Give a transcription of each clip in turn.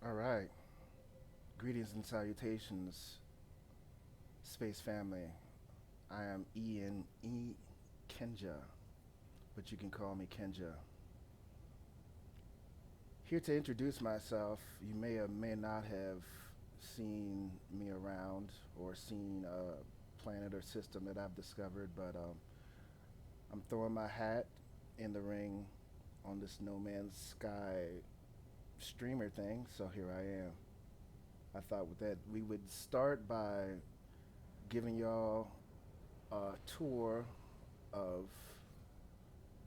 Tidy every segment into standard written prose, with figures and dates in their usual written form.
All right. Greetings and salutations, space family. I am Ian E. Kenja, but you can call me Kenja. Here to introduce myself, you may or may not have seen me around or seen a planet or system that I've discovered, but I'm throwing my hat in the ring on this No Man's Sky streamer thing, so here I am. I thought that we would start by giving y'all a tour of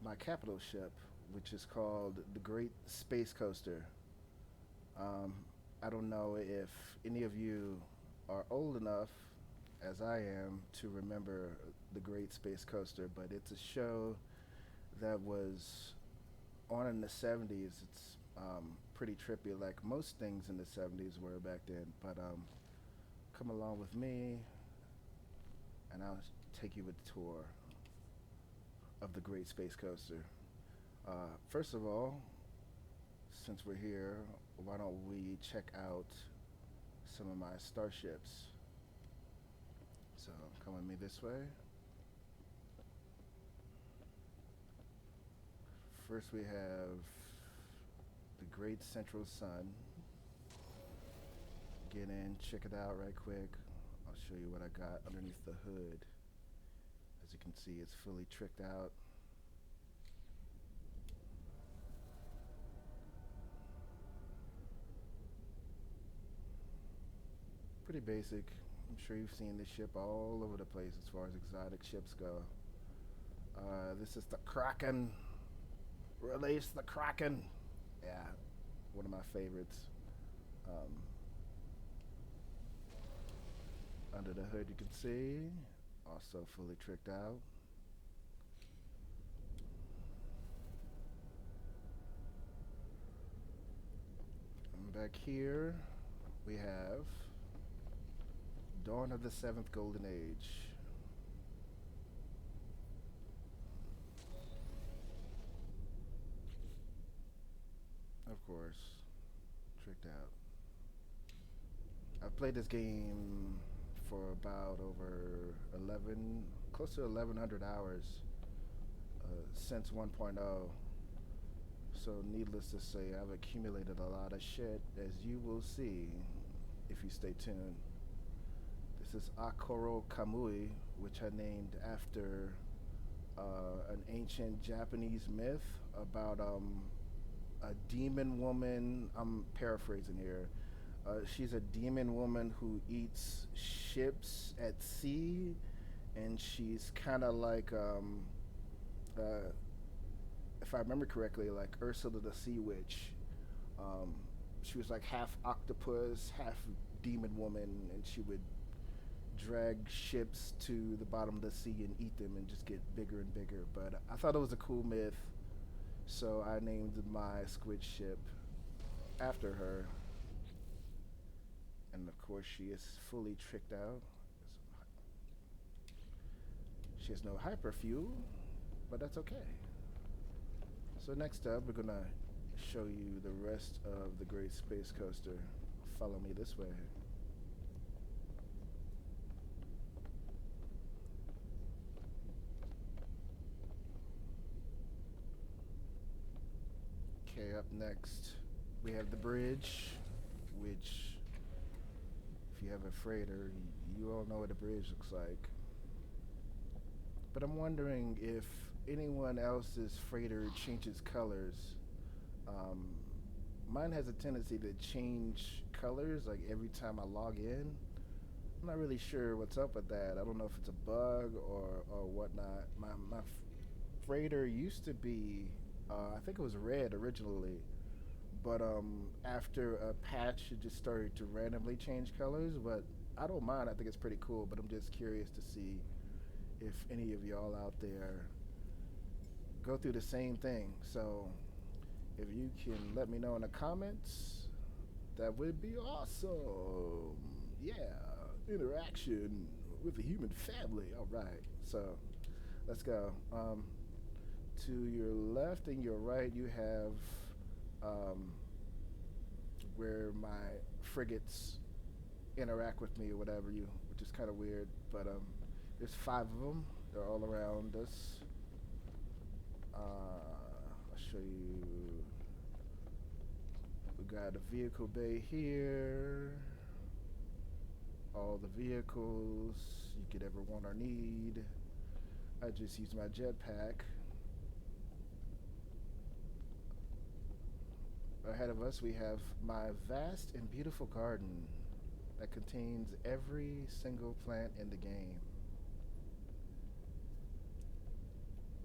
my capital ship, which is called the Great Space Coaster. Um, I don't know if any of you are old enough, as I am, to remember the Great Space Coaster, but it's a show that was on in the 70s. It's pretty trippy, like most things in the 70s were back then. But come along with me, and I'll take you a tour of the Great Space Coaster. First of all, since we're here, why don't we check out some of my starships? So come with me this way. First, we have the Great Central Sun. Get in, check it out right quick. I'll show you what I got underneath the hood. As you can see, it's fully tricked out. Pretty basic. I'm sure you've seen this ship all over the place as far as exotic ships go. This is the Kraken. Release the Kraken. Yeah, one of my favorites. Um, Under the hood, you can see, also fully tricked out. And back here, we have Dawn of the Seventh Golden Age. Of course, tricked out. I've played this game for about over 11, close to 1100 hours since 1.0. So, needless to say, I've accumulated a lot of shit, as you will see if you stay tuned. This is Akoro Kamui, which I named after an ancient Japanese myth about a demon woman. I'm paraphrasing here. She's a demon woman who eats ships at sea, and she's kind of like, uh, if I remember correctly, like Ursula the Sea Witch. Um, she was like half octopus, half demon woman, and she would drag ships to the bottom of the sea and eat them and just get bigger and bigger. But I thought it was a cool myth, so I named my squid ship after her. And of course, she is fully tricked out. She has no hyperfuel, but that's okay. So next up, we're gonna show you the rest of the Great Space Coaster. Follow me this way. Okay, up next, we have the bridge, which, if you have a freighter, you all know what a bridge looks like. But I'm wondering if anyone else's freighter changes colors. Um, Mine has a tendency to change colors like every time I log in. I'm not really sure what's up with that. I don't know if it's a bug or whatnot. My freighter used to be, I think it was red originally, but after a patch, it just started to randomly change colors. But I don't mind. I think it's pretty cool. But I'm just curious to see if any of y'all out there go through the same thing. So if you can let me know in the comments, that would be awesome. Yeah, interaction with the human family. All right, so let's go. To your left and your right, you have um, where my frigates interact with me or whatever you, which is kind of weird. But there's five of them. They're all around us. I'll show you. We got a vehicle bay here. All the vehicles you could ever want or need. I just use my jetpack. Ahead of us, we have my vast and beautiful garden that contains every single plant in the game,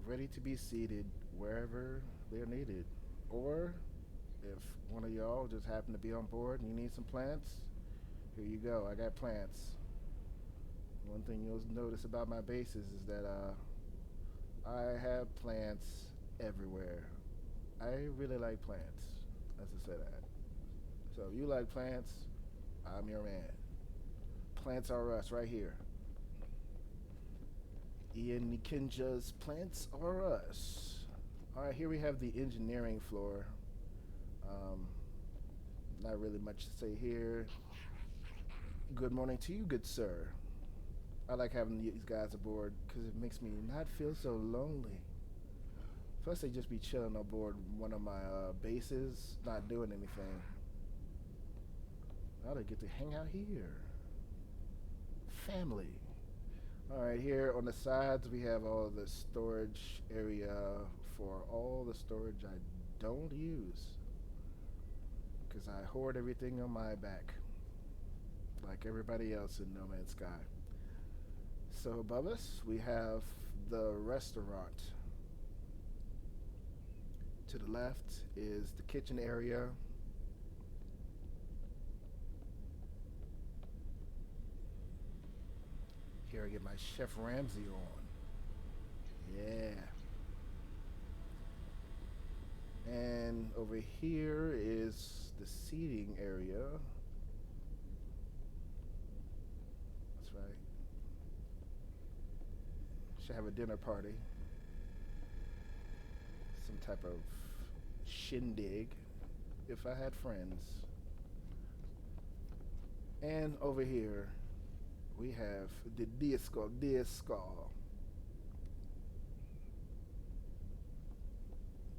ready to be seeded wherever they're needed. Or if one of y'all just happen to be on board and you need some plants, here you go. I got plants. One thing you'll notice about my bases is that I have plants everywhere. I really like plants. Let's just say that. So if you like plants, I'm your man. Plants are us right here. Ian Nikinja's Plants Are Us. Alright, here we have the engineering floor. Not really much to say here. Good morning to you, good sir. I like having these guys aboard because it makes me not feel so lonely. Plus, they just be chilling aboard one of my bases, not doing anything. Now they get to hang out here. Family. Alright, here on the sides we have all the storage area for all the storage I don't use. Because I hoard everything on my back. Like everybody else in No Man's Sky. So above us we have the restaurant. To the left is the kitchen area. Here I get my Chef Ramsay on. Yeah. And over here is the seating area. That's right. Should have a dinner party. Some type of shindig if I had friends. And over here we have the disco. It's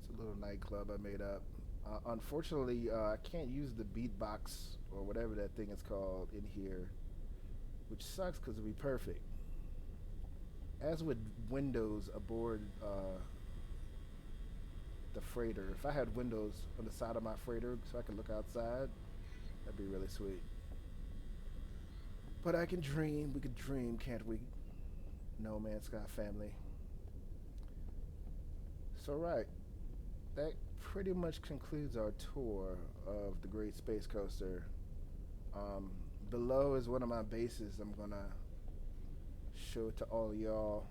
a little nightclub I made up. Unfortunately, I can't use the beatbox or whatever that thing is called in here, which sucks because it'd be perfect. As with windows aboard the freighter, if I had windows on the side of my freighter so I could look outside, that'd be really sweet. But I can dream. We could dream, can't we? No Man's Sky family. So right, that pretty much concludes our tour of the Great Space Coaster. Below is one of my bases. I'm gonna show it to all y'all.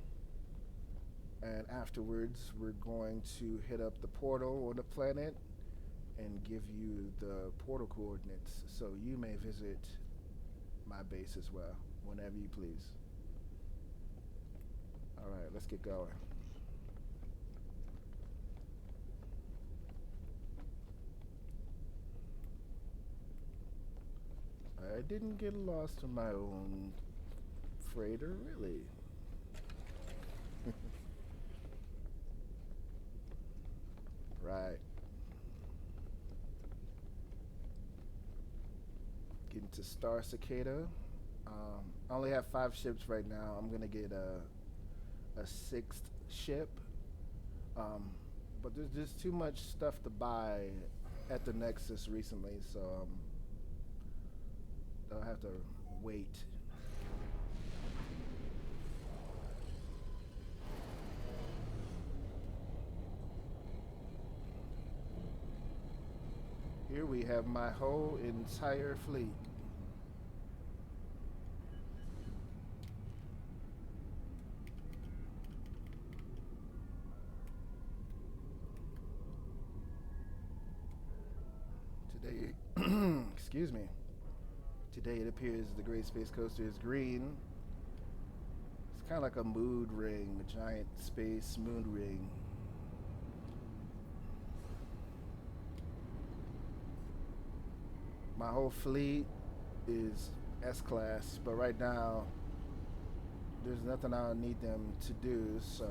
And afterwards, we're going to hit up the portal on the planet and give you the portal coordinates so you may visit my base as well, whenever you please. Alright, let's get going. I didn't get lost on my own freighter, really. Right. Getting to Star Cicada. I only have 5 ships right now. I'm gonna get a 6th ship. But there's just too much stuff to buy at the Nexus recently, so I'll have to wait. Here we have my whole entire fleet. Today, excuse me. Today it appears the Great Space Coaster is green. It's kind of like a mood ring, a giant space moon ring. My whole fleet is S class, but right now there's nothing I need them to do, so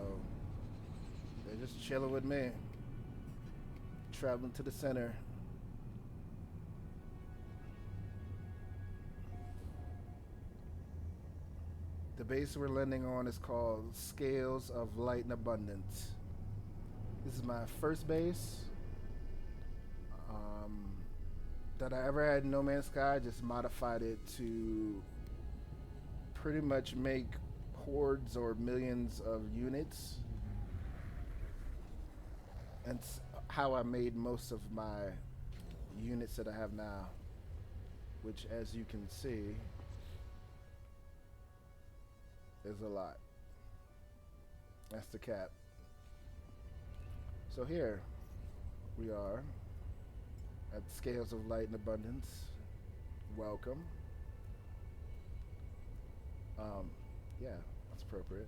they're just chilling with me, traveling to the center. The base we're landing on is called Scales of Light and Abundance. This is my first base um, that I ever had in No Man's Sky. I just modified it to pretty much make hordes or millions of units. And how I made most of my units that I have now, which, as you can see, is a lot. That's the cap. So here we are at Scales of Light and Abundance. Welcome. Yeah, that's appropriate.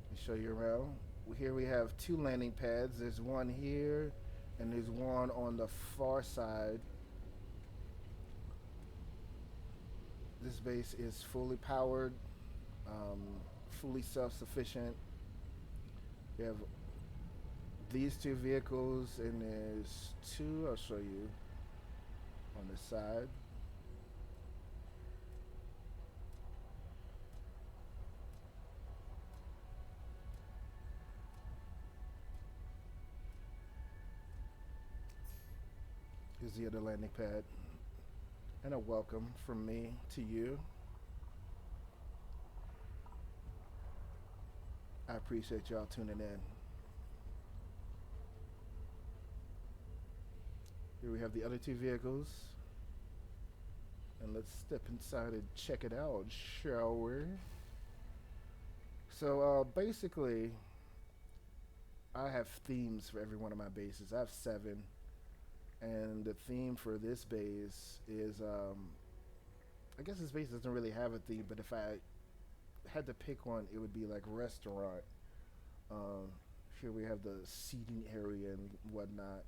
Let me show you around. Here we have two landing pads. There's one here, and there's one on the far side. This base is fully powered, fully self-sufficient. We have these two vehicles, and there's two, I'll show you, on the side. Here's the other landing pad. And a welcome from me to you. I appreciate y'all tuning in. Here we have the other two vehicles. And let's step inside and check it out, shall we? So basically, I have themes for every one of my bases. I have 7. And the theme for this base is, I guess this base doesn't really have a theme, but if I had to pick one, it would be like restaurant. Here we have the seating area and whatnot.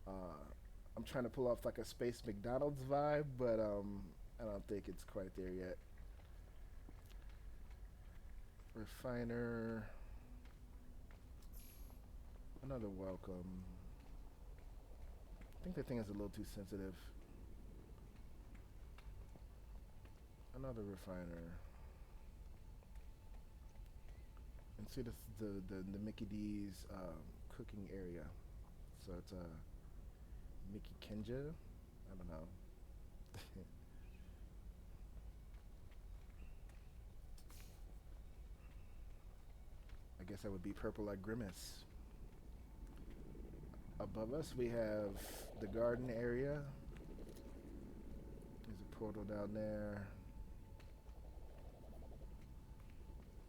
I'm trying to pull off like a space McDonald's vibe, but I don't think it's quite there yet. Refiner. Another welcome. I think the thing is a little too sensitive. Another refiner. And see the Mickey D's cooking area. So it's Mickey Kenja. I don't know. I guess that would be purple like Grimace. Above us we have the garden area. There's a portal down there.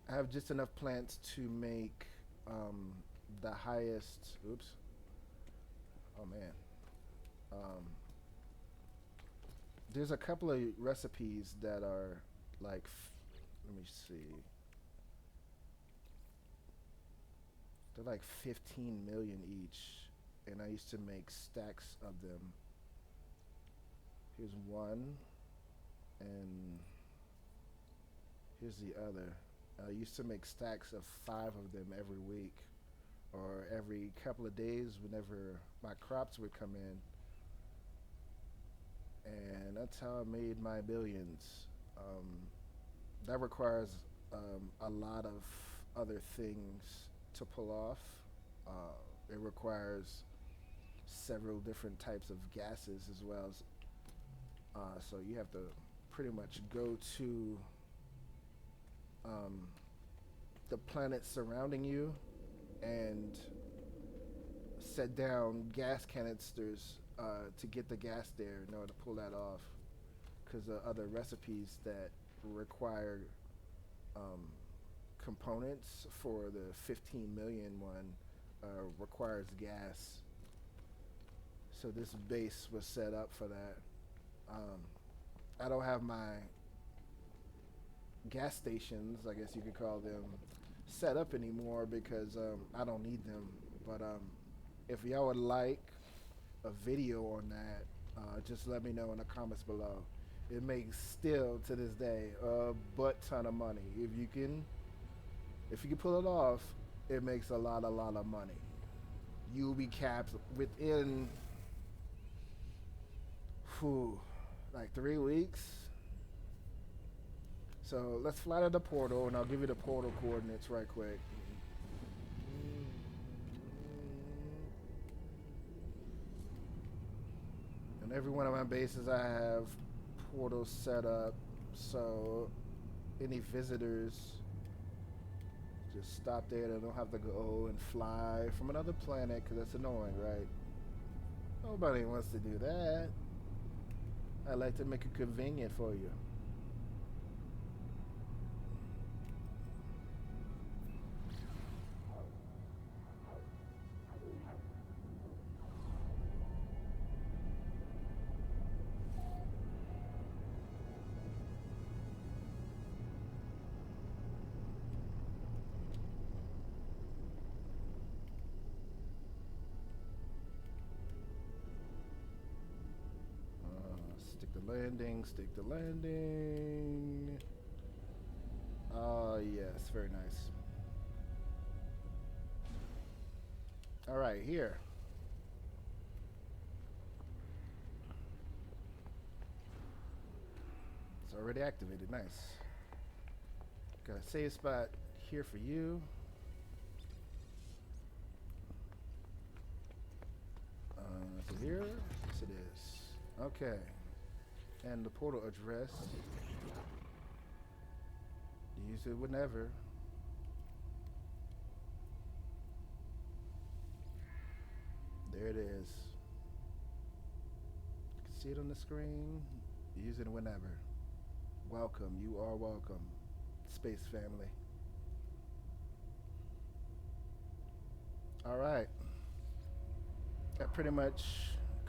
I have just enough plants to make the highest, oops, oh man. There's a couple of recipes that are like, let me see. They're like 15 million each. And I used to make stacks of them. Here's one, and here's the other. I used to make stacks of 5 of them every week, or every couple of days whenever my crops would come in. And that's how I made my billions. That requires a lot of other things to pull off. It requires several different types of gases as well as, so you have to pretty much go to the planet surrounding you and set down gas canisters to get the gas there in order to pull that off, because the other recipes that require components for the 15 million one requires gas. So this base was set up for that. I don't have my gas stations, I guess you could call them, set up anymore because I don't need them. But if y'all would like, a video on that, just let me know in the comments below. It makes still to this day a butt ton of money. If you can pull it off, it makes a lot of money. You'll be capped within, whew, like 3 weeks. So let's fly to the portal, and I'll give you the portal coordinates right quick. And every one of my bases, I have portals set up, so any visitors just stop there. They don't have to go and fly from another planet, because that's annoying, right? Nobody wants to do that. I like to make it convenient for you. Stick the landing, stick the landing. Yes, very nice. All right, here. It's already activated, nice. Got a save spot here for you. Is it here? Yes, it is. Okay. And the portal address. Use it whenever. There it is. You can see it on the screen. Use it whenever. Welcome. You are welcome, Space family. All right. That pretty much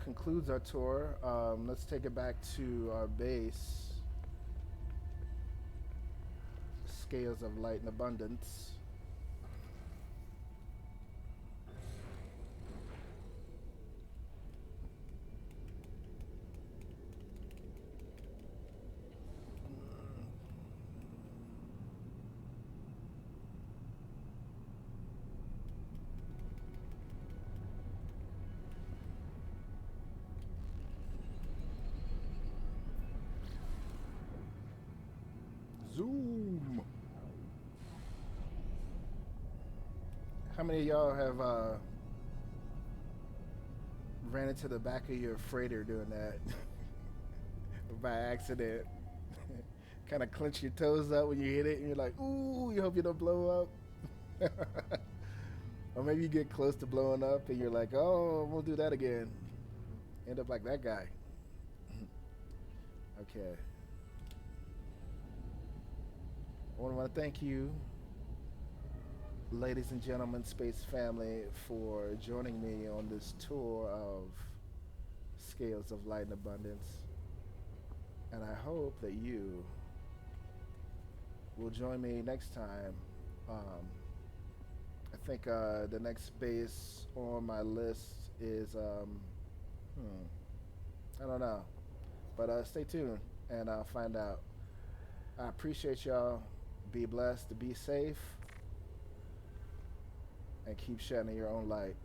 concludes our tour. Let's take it back to our base. Scales of Light and Abundance. Zoom. How many of y'all have ran into the back of your freighter doing that by accident? Kind of clench your toes up when you hit it, and you're like, "Ooh!" You hope you don't blow up. Or maybe you get close to blowing up, and you're like, "Oh, I won't do that again." End up like that guy. Okay. I want to thank you, ladies and gentlemen, Space family, for joining me on this tour of Scales of Light and Abundance. And I hope that you will join me next time. I think the next base on my list is, I don't know. But stay tuned and I'll find out. I appreciate y'all. Be blessed, be safe, and keep shining your own light.